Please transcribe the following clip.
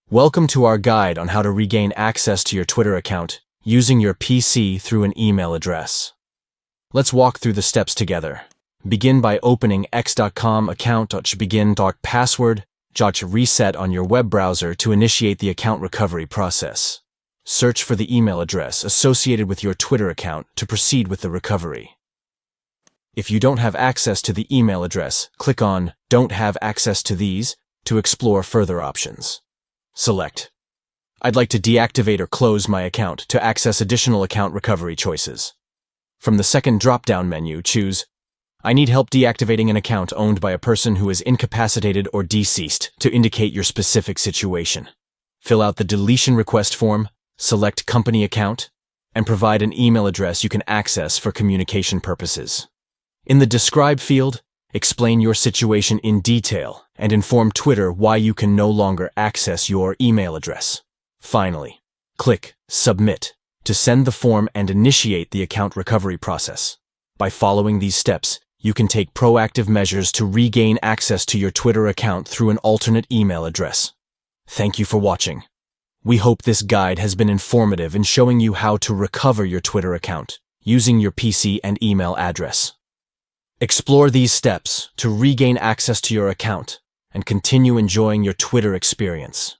Welcome to our guide on how to regain access to your Twitter account using your PC through an email address. Let's walk through the steps together. Begin by opening x.com account. Begin. Password. Reset on your web browser to initiate the account recovery process. Search for the email address associated with your Twitter account to proceed with the recovery. If you don't have access to the email address, click on Don't have access to these to explore further options. Select I'd like to deactivate or close my account to access additional account recovery choices. From the second drop-down menu, choose I need help deactivating an account owned by a person who is incapacitated or deceased to indicate your specific situation. Fill out the deletion request form, select company account, and provide an email address you can access for communication purposes. In the Describe field, explain your situation in detail and inform Twitter why you can no longer access your email address. Finally, click Submit to send the form and initiate the account recovery process. By following these steps, you can take proactive measures to regain access to your Twitter account through an alternate email address. Thank you for watching. We hope this guide has been informative in showing you how to recover your Twitter account using your PC and email address. Explore these steps to regain access to your account and continue enjoying your Twitter experience.